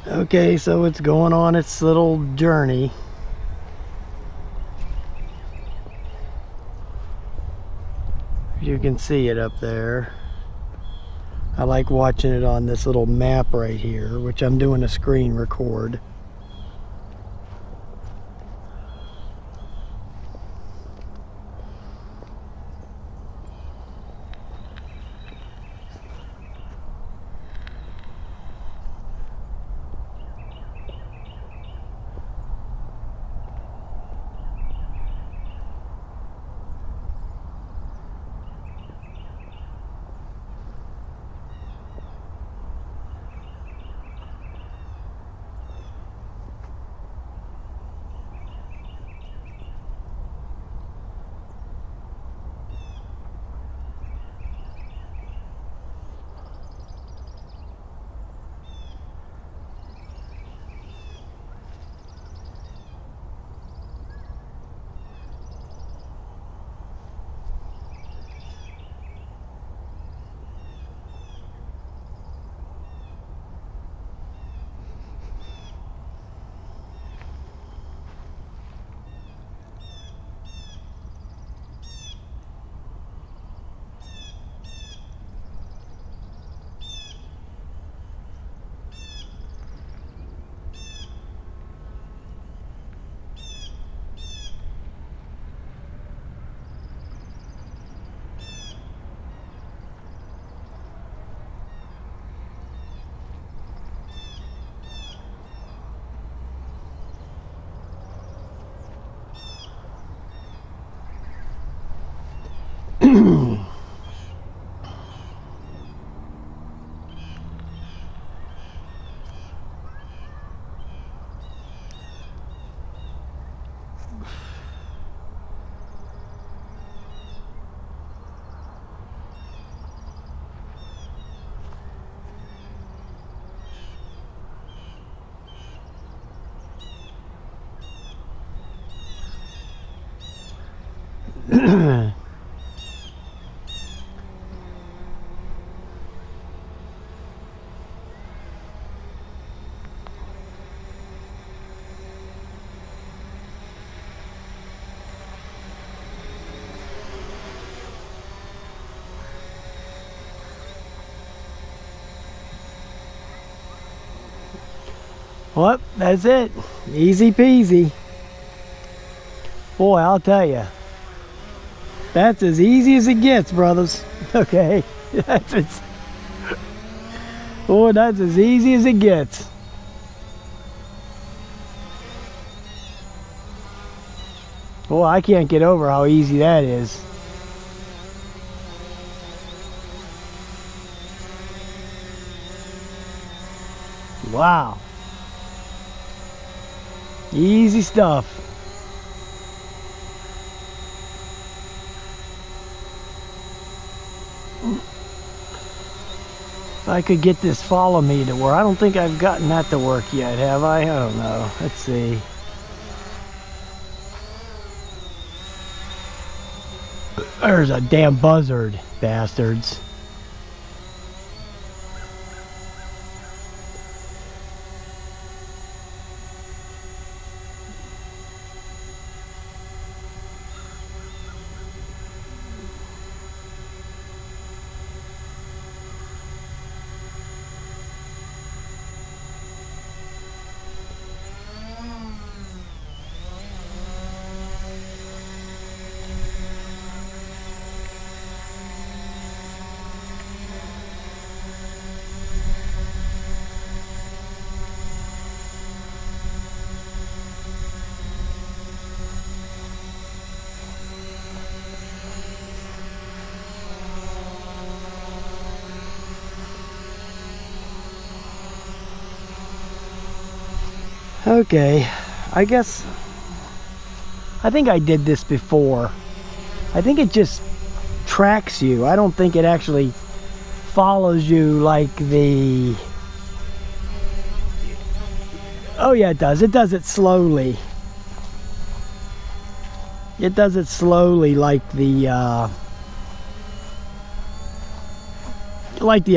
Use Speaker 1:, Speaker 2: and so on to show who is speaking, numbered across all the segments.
Speaker 1: Okay, so it's going on its little journey. You can see it up there. I like watching it on this little map right here, which I'm doing a screen record. Well, that's it. Easy peasy. Boy, I'll tell you. That's as easy as it gets, brothers. Okay? Boy, that's as easy as it gets. Boy, I can't get over how easy that is. Wow. Easy stuff. If I could get this follow me to work. I don't think I've gotten that to work yet, have I? I don't know. Let's see. There's a damn buzzard, bastards. Okay, I think I did this before. I think it just tracks you. I don't think it actually follows you like the... Oh yeah, it does. It does it slowly. It does it slowly like the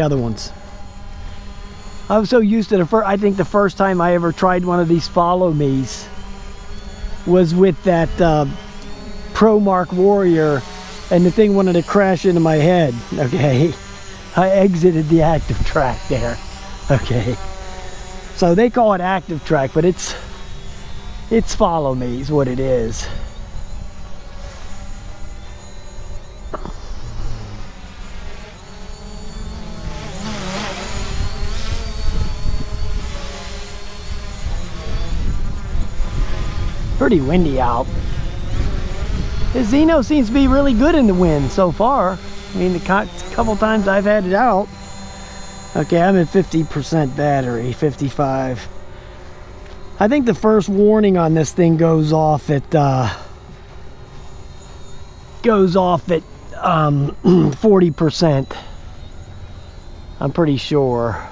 Speaker 1: other ones. I was so used to I think the first time I ever tried one of these follow me's was with that Pro Mark Warrior, and the thing wanted to crash into my head. Okay, I exited the active track there. Okay, so they call it active track, but it's follow me is what it is. Pretty windy out. The Zino seems to be really good in the wind so far. I mean, the couple times I've had it out. Okay, I'm at 50% battery, 55. I think the first warning on this thing goes off at 40%. I'm pretty sure.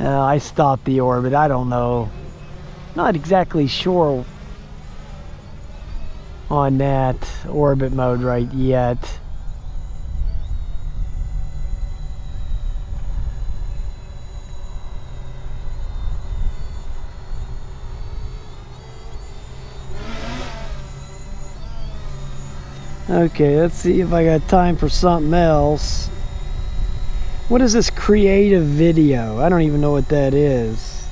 Speaker 1: I stopped the orbit. I don't know. Not exactly sure on that orbit mode right yet. Okay, let's see if I got time for something else. What is this creative video? I don't even know what that is.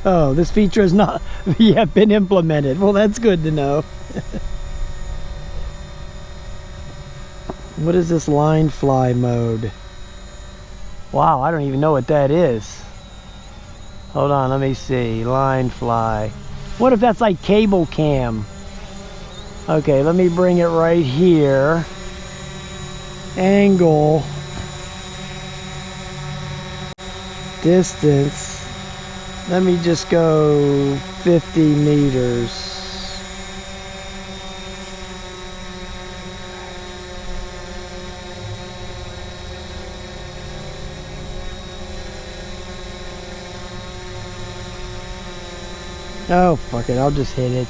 Speaker 1: Oh, this feature has not yet been implemented. Well, that's good to know. What is this line fly mode? Wow, I don't even know what that is. Hold on, let me see. Line fly. What if that's like cable cam? Okay, let me bring it right here. Angle, distance, let me just go 50 meters. Oh, fuck it, I'll just hit it.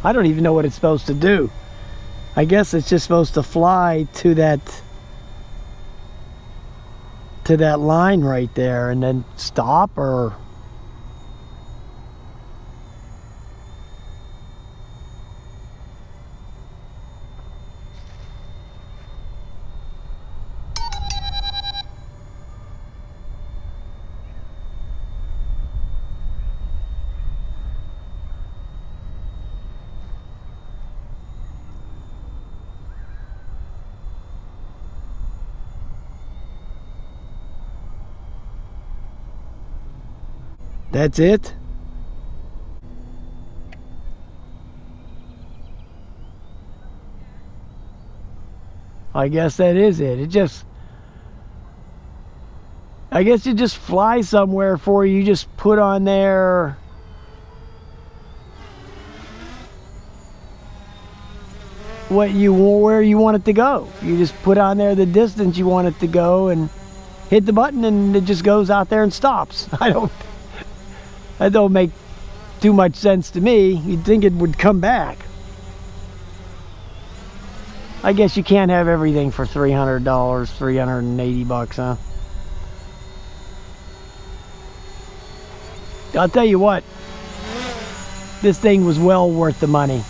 Speaker 1: I don't even know what it's supposed to do. I guess it's just supposed to fly to that line right there and then stop, or that's it? I guess that is it. I guess you just fly somewhere for you. Just put on there where you want it to go. You just put on there the distance you want it to go and hit the button, and it just goes out there and stops. That don't make too much sense to me. You'd think it would come back. I guess you can't have everything for $300, $380, huh? I'll tell you what, this thing was well worth the money.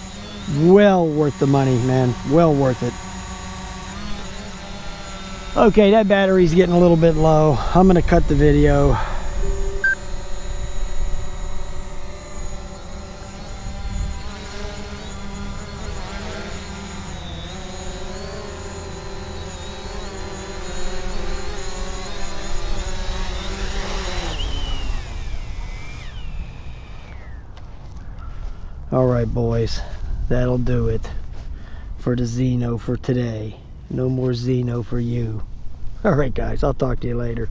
Speaker 1: Well worth the money, man. Well worth it. Okay, that battery's getting a little bit low. I'm gonna cut the video. Alright boys, that'll do it for the Zino for today. No more Zino for you. Alright guys, I'll talk to you later.